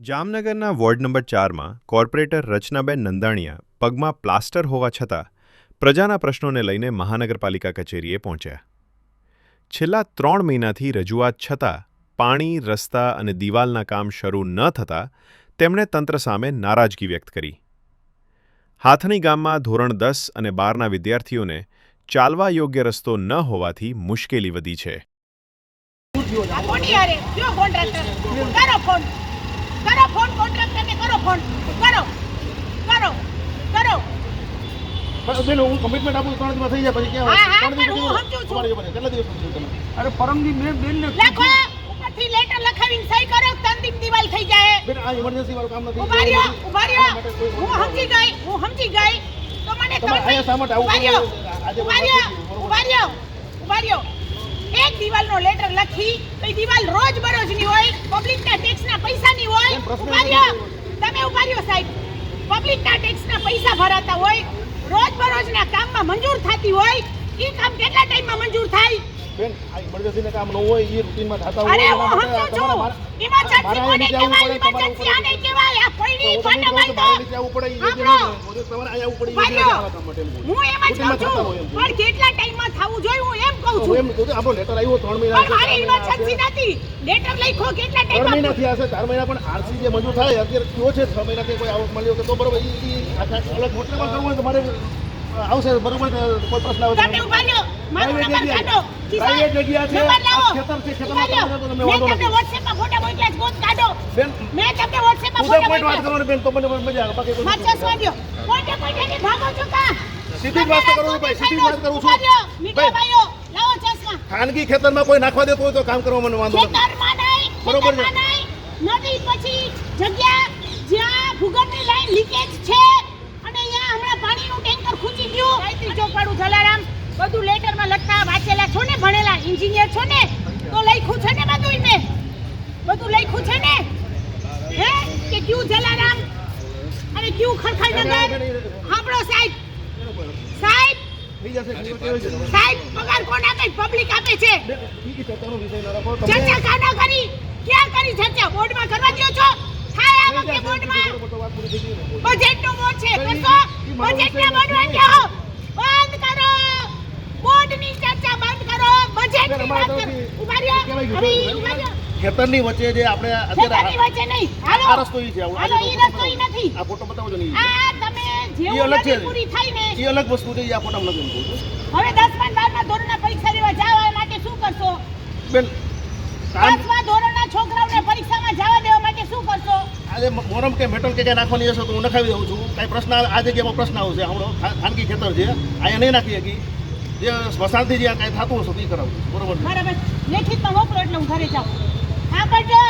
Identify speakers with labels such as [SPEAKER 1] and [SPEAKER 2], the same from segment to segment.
[SPEAKER 1] જામનગરના ward number 4માં corporator રચનાબેન Nandaniya પગમાં plaster હોવા છતાં પ્રજાના પ્રશ્નોને લઈને મહાનગરપાલિકા કચેરીએ પહોંચ્યા. છેલ્લા 3 મહિનાથી રજૂઆત છતાં પાણી, રસ્તા અને દિવાલના કામ શરૂ ન થતાં તેમણે તંત્ર સામે નારાજગી વ્યક્ત કરી. હાથણી ગામમાં ધોરણ 10 અને 12ના વિદ્યાર્થીઓને ચાલવા યોગ્ય રસ્તો ન હોવાથી મુશ્કેલી વધી છે.
[SPEAKER 2] હું કમિટમેન્ટ આપું 3 દિવસ થઈ જાય પછી ક્યાં કેટલા દિવસ તમે? અરે પરમજી મેં બેન ને
[SPEAKER 3] ઉપરથી લેટર લખાવીને સહી કરો, 3 દિન દિવાલ થઈ જાય.
[SPEAKER 2] બેન આ ઇમરજન્સી વાળું કામ નથી.
[SPEAKER 3] ઉભા રહ્યો. હું સમજી ગઈ તો મને
[SPEAKER 2] અહીંયા શા માટે આવું
[SPEAKER 3] ઉભા રહ્યો. એક દિવાલનો લેટર લખી તો એ દિવાલ રોજ બરોજની હોય, પબ્લિકના ટેક્સના પૈસાની હોય. ઉભા રહ્યો સાહેબ, પબ્લિકના ટેક્સના પૈસા ભરાતા હોય, રોજ બરોજના કામમાં મંજૂર થતી હોય. એ કામ કેટલા ટાઈમમાં મંજૂર થાય?
[SPEAKER 2] બેન આ ઇમરજન્સીના કામ ન હોય, એ રૂટીનમાં થતા હોય.
[SPEAKER 3] અરે હું સમજુ છું. ઇમરજન્સી કોને કહેવાય? ઇમરજન્સી આને કહેવાય. આ પડી પાટા બાંધો.
[SPEAKER 2] તમારે આવું પડે.
[SPEAKER 3] હું એમ જ કહું છું, પણ કેટલા ટાઈમમાં થવું જોઈએ હું એમ કહું છું.
[SPEAKER 2] એમ તો આપણો લેટર આવ્યો 3 મહિના.
[SPEAKER 3] પણ મારી ઇમરજન્સી નથી. લેટર લખ્યો કેટલા
[SPEAKER 2] 3
[SPEAKER 3] ટાઈમમાં?
[SPEAKER 2] મહિના થયા છે. 4 મહિના પણ આરસી જે મંજૂર થાય અત્યારે કયો છે 6 મહિનાથી કોઈ આવક મળ્યો તો બરોબર. એ અલગ હોટલમાં કરવું હોય તો મારે આવશે બરોબર. કોઈ પ્રશ્ન આવે
[SPEAKER 3] તમે ઉભા રહ્યો. મારો નંબર કાઢો.
[SPEAKER 2] પ્રાઇવેટ જગ્યા છે,
[SPEAKER 3] નંબર લાવો.
[SPEAKER 2] ખેતર છે, ખેતરમાં
[SPEAKER 3] મેં તમને WhatsApp માં ફોટા મોકલ્યા છે, ગોત કાઢો.
[SPEAKER 2] બેન
[SPEAKER 3] મેં તમને WhatsApp માં
[SPEAKER 2] પૂજા
[SPEAKER 3] ફોટા
[SPEAKER 2] પોઈન્ટ વાત
[SPEAKER 3] મોકલ્યા
[SPEAKER 2] કરવાની બેન તો મને મજા આવે. બાકી
[SPEAKER 3] મારચા સ્વાડ્યો. પોઈન્ટ ને ભાગો છો કા?
[SPEAKER 2] સીધી જ વાત કરું છું ભાઈ, સીધી જ વાત કરું છું.
[SPEAKER 3] મીઠા ભાઈઓ લાવો ચશ્મા.
[SPEAKER 2] ખાનગી ખેતરમાં કોઈ નાખવા દેતો હોય તો કામ કરવા મને વાંધો નથી.
[SPEAKER 3] ખેતરમાં નહીં,
[SPEAKER 2] બરોબર છે.
[SPEAKER 3] નદી પછી જગ્યા જ્યાં ભૂગર્ભની લાઈન લીકેજ છે અને અહીંયા હમણાં પાણીનું ટેન્કર ખૂંચી ગયું. ગાયત્રી ચોકવાળું જલારામ બધું લેટરમાં લખતા વાંચેલા છો ને, ભણેલા એન્જિનિયર છો ને, તો લખ્યું છે ને બધું. મેં બધું લખ્યું છે ને હે કે ક્યુ જલારામ અને ક્યુ ખડખડ નગર. સાંભળો સાહેબ, સાહેબ પગાર કોણ આપે? પબ્લિક આપે છે. ચર્ચા કાનો કરી? ક્યાં કરી ચર્ચા? બોર્ડમાં કરવા દો છો? થાય આ વખતે બોર્ડમાં બજેટનો બોર્ડ છે, કરશો? બજેટના બોર્ડમાં જાઓ, બંધ કરો. બોર્ડની ચર્ચા બંધ કરો, બજેટની વાત કરો. ઉભા રહ્યો. હવે ઉભા રહ્યો.
[SPEAKER 2] ખેતરની વચ્ચે જે આપણે
[SPEAKER 3] ખેતરની વચ્ચે નહીં. હાલો
[SPEAKER 2] આ રસ્તો ઈ છે.
[SPEAKER 3] હાલો ઈ રસ્તો ઈ નથી.
[SPEAKER 2] આ ફોટો બતાવજો ને.
[SPEAKER 3] આ તમે
[SPEAKER 2] ઈ
[SPEAKER 3] જેવું
[SPEAKER 2] અલગ છે.
[SPEAKER 3] નદી પૂરી થાય ને
[SPEAKER 2] ઈ અલગ વસ્તુ છે. આ ફોટામાં લગન કહું છું.
[SPEAKER 3] હવે 10મા 12મા ધોરણના પરીક્ષા દેવા જવા માટે શું કરશો?
[SPEAKER 2] બેન કામ
[SPEAKER 3] 10મા ધોરણના છોકરાઓને પરીક્ષામાં જવા દેવા માટે શું કરશો?
[SPEAKER 2] આજે મોરમ કે મેટલ કે નાખવાની હશે તો હું નખાવી દઉં છું. કાંઈ પ્રશ્ન આ જગ્યામાં પ્રશ્ન આવશે. હમણાં ખાનગી ખેતર છે, અહીંયા નહીં નાખી શકી. જે સ્મશાનથી જ્યાં કાંઈ થતું હશે તો એ કરાવું. બરોબર
[SPEAKER 3] બરાબર. લેખિતમાં મોકલો એટલે હું ઘરે જાઉં. સાંભળજો,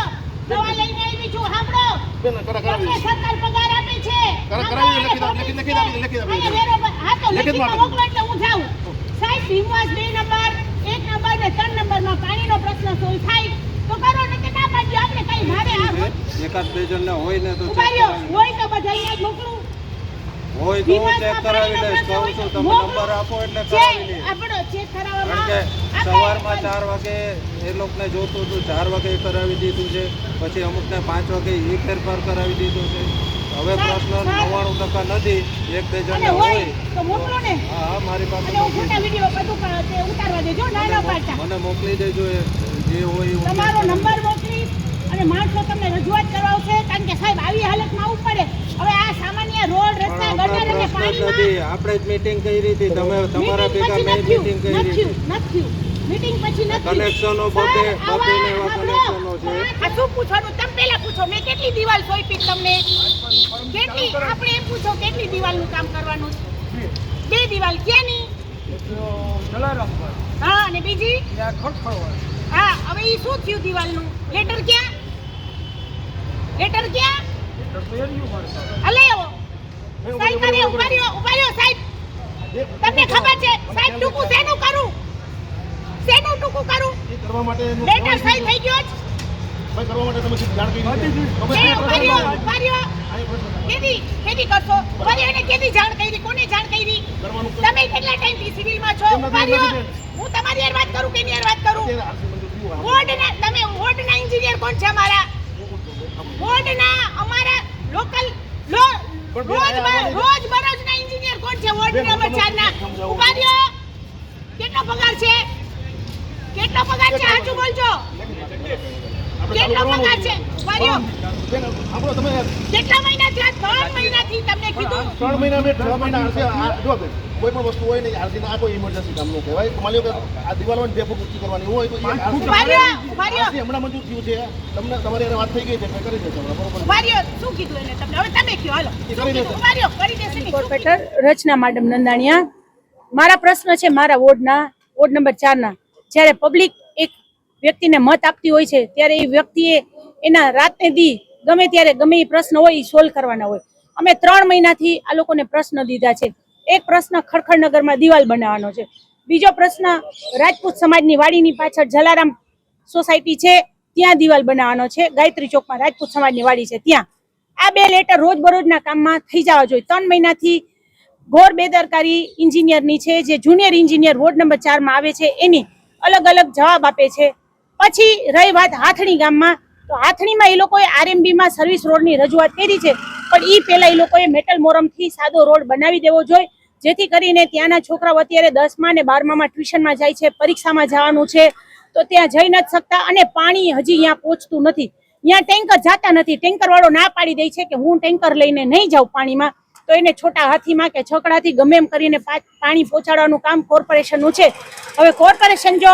[SPEAKER 3] દવા લઈને આવી છું. સાંભળો,
[SPEAKER 2] બેન
[SPEAKER 3] તમને સરકાર પગાર આપે છે.
[SPEAKER 2] કરાવી લખી હા
[SPEAKER 3] તો લેખિતમાં મોકલો એટલે હું જાઉં. સાહેબ ભીમવાસ 2 નંબર 1 નંબર ને 3 નંબરમાં પાણીનો પ્રશ્ન સોલ્વ થાય તો કરો, ને કે ના પાડજો. આપણે કઈ મારે
[SPEAKER 4] એકાદ બે જણને હોય ને તો
[SPEAKER 3] ઉભા રહ્યો. હોય તો બધા અહીંયા જ મોકલું.
[SPEAKER 4] હોય તો હું ચેક કરાવી લઈશ. કહું છું તમે નંબર આપો એટલે કરાવી લઈશ.
[SPEAKER 3] આપણો ચેક
[SPEAKER 4] કારણ
[SPEAKER 3] કરાવવામાં
[SPEAKER 4] કે સવારમાં 4 વાગે એ લોકોને જોતું હતું, 4 વાગે કરાવી દીધું છે. પછી અમુકને 5 વાગે એ ફેરફાર કરાવી દીધું છે. હવે પ્રશ્ન 99% નથી. 1-2 જણને હોય
[SPEAKER 3] તો મોકલો ને.
[SPEAKER 4] હા મારી પાસે
[SPEAKER 3] અને હું ફોટા વિડિયો બધું ઉતારવા દેજો. નાના પાડતા
[SPEAKER 4] મને મોકલી દેજો. જે હોય એ
[SPEAKER 3] તમારો નંબર મોકલી અને માણસો તમને રજૂઆત કરાવશે. કારણ કે સાહેબ આવી હાલતમાં આવવું પડે. હવે આ સામાન્ય રોડ રસ્તા ગટર અને પાણીમાં
[SPEAKER 4] આપણે જ મીટિંગ કરી હતી. તમે તમારા ભેગા મેં મીટિંગ કરી હતી.
[SPEAKER 3] મીટિંગ પછી નથી.
[SPEAKER 4] કનેક્શનો બધે બપીને એવા કનેક્શનો છે.
[SPEAKER 3] આ શું પૂછવાનું? તમે પહેલા પૂછો મેં કેટલી દિવાલ સોંપી તમને? કેટલી? આપણે એમ પૂછો કેટલી દિવાલનું કામ કરવાનું છે? 2 દિવાલ. ક્યાંની? હા, અને બીજી? હા, હવે ઈ શું થયું દિવાલનું? લેટર ક્યાં? લેટર ક્યાં? અલે આવો સાહેબ. કરે ઉભા રહ્યો સાહેબ. તમને ખબર છે સાહેબ ટૂંકું શેનું કરું? શેનું ટૂંકું કરું?
[SPEAKER 2] એ કરવા માટે
[SPEAKER 3] લેટર સહી થઈ ગયો જ.
[SPEAKER 2] ભાઈ કરવા માટે તમે જાણ કરી
[SPEAKER 3] ઉભા રહ્યો. કેદી કરશો? ઉભા રહ્યો. એને કેદી જાણ કરી? કોને જાણ કરી? તમે કેટલા ટાઈમથી સિવિલમાં છો? ઉભા રહ્યો. હું તમારી યાર વાત કરું કે એની યાર વાત કરું? વોર્ડના તમે વોર્ડના એન્જિનિયર કોણ છે અમારા? વોર્ડના અમારા લોકલ રોજબરોજના એન્જિનિયર કોણ છે? વોર્ડ નંબર 4 ના ઉભા રહ્યો. કેટલો પગાર છે? કેટલો પગાર છે? સાચું બોલજો. કેટલો પગાર છે? ઉભા રહ્યો.
[SPEAKER 2] આપણો તમે
[SPEAKER 3] કેટલા મહિના થયા? 3 મહિનાથી તમને કીધું.
[SPEAKER 2] 3 મહિના મેં 6 મહિના જો કોઈ પણ વસ્તુ હોય ને આરસી આ કોઈ ઇમરજન્સી કામ નો કહેવાય. માની લો કે આ દિવાલોને 2 ફૂટ ઊંચી કરવાની હોય તો
[SPEAKER 3] ઉભા રહ્યો.
[SPEAKER 2] આરસી હમણાં મંજૂર થયું છે. તમને તમારી હારે વાત થઈ ગઈ છે એટલે કરી દેજો બરોબર.
[SPEAKER 3] ઉભા રહ્યો. શું કીધું એને તમને? હવે તમે કહો. હાલો.
[SPEAKER 2] કરી દેજો.
[SPEAKER 3] ઉભા રહ્યો. કરી દેશે ને.
[SPEAKER 5] કોર્પોરેટર રચના મેડમ નંદાણીયા. મારા પ્રશ્ન છે મારા વોર્ડ નંબર 4 ના. જ્યારે પબ્લિક એક વ્યક્તિને મત આપતી હોય છે ત્યારે એ વ્યક્તિએ એના રાતને દી ગમે ત્યારે ગમે એ પ્રશ્ન હોય એ સોલ્વ કરવાના હોય. અમે 3 મહિનાથી આ લોકોને પ્રશ્ન દીધા છે. એક પ્રશ્ન ખડખડનગરમાં દિવાલ બનાવવાનો છે. બીજો પ્રશ્ન રાજપૂત સમાજની વાડીની પાછળ જલારામ સોસાયટી છે ત્યાં દિવાલ બનાવવાનો છે. ગાયત્રી ચોકમાં રાજપૂત સમાજની વાડી છે ત્યાં. આ 2 લેટર રોજબરોજના કામમાં થઈ જવા જોઈએ. 3 મહિનાથી ઘોર બેદરકારી એન્જિનિયરની છે. જે જુનિયર એન્જિનિયર વોર્ડ નંબર 4 માં આવે છે એની અલગ અલગ જવાબ આપે છે. પછી રહી વાત હાથણી ગામમાં, તો હાથણીમાં એ લોકોએ આરએમબી માં સર્વિસ રોડની રજૂઆત કરી છે, પણ એ પહેલા એ લોકોએ મેટલ મોરમથી સાદો રોડ બનાવી દેવો જોઈએ, જેથી કરીને ત્યાંના છોકરાઓ અત્યારે 10મા અને 12મામાં ટ્યુશનમાં જાય છે, પરીક્ષામાં જવાનું છે તો ત્યાં જઈ નથી શકતા અને પાણી હજી અહીંયા પહોંચતું નથી. ત્યાં ટેન્કર જાતા નથી. ટેન્કર વાળો ના પાડી દે છે કે હું ટેન્કર લઈને નહીં જાઉં પાણીમાં, તો એને છોટા હાથીમાં કે છકડાથી ગમે એમ કરીને પાણી પહોંચાડવાનું કામ કોર્પોરેશનનું છે. હવે કોર્પોરેશન જો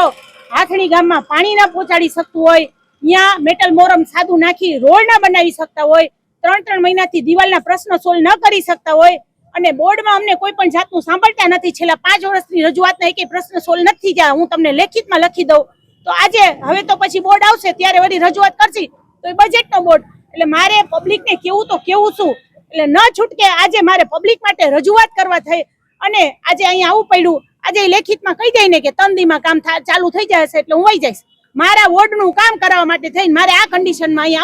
[SPEAKER 5] હાથણી ગામમાં પાણી ના પહોંચાડી શકતું હોય, ત્યાં મેટલ મોરમ સાદું નાખી રોડ ના બનાવી શકતા હોય, 3 મહિનાથી દિવાલના પ્રશ્ન સોલ્વ ન કરી શકતા હોય અને બોર્ડમાં અમને કોઈ પણ જાતનું સાંભળતા નથી, છેલ્લા 5 વર્ષની રજૂઆતના એક પ્રશ્ન સોલ્વ નથી થયા, હું તમને લેખિતમાં લખી દઉં તો આજે હવે તો પછી બોર્ડ આવશે ત્યારે વળી રજૂઆત કરશી તો એ બજેટનો બોર્ડ. એટલે મારે પબ્લિકને કેવું તો કેવું શું, એટલે ન છૂટકે આજે મારે પબ્લિક માટે રજૂઆત કરવા થઈ અને આજે અહીંયા આવું પડ્યું. આજે લેખિતમાં કહી દઈને કે 3 દીમાં કામ ચાલુ થઈ જશે એટલે હું વહી જઈશ. મારા વોર્ડનું કામ કરાવવા માટે થઈને મારે આ કન્ડિશનમાં અહીંયા આવું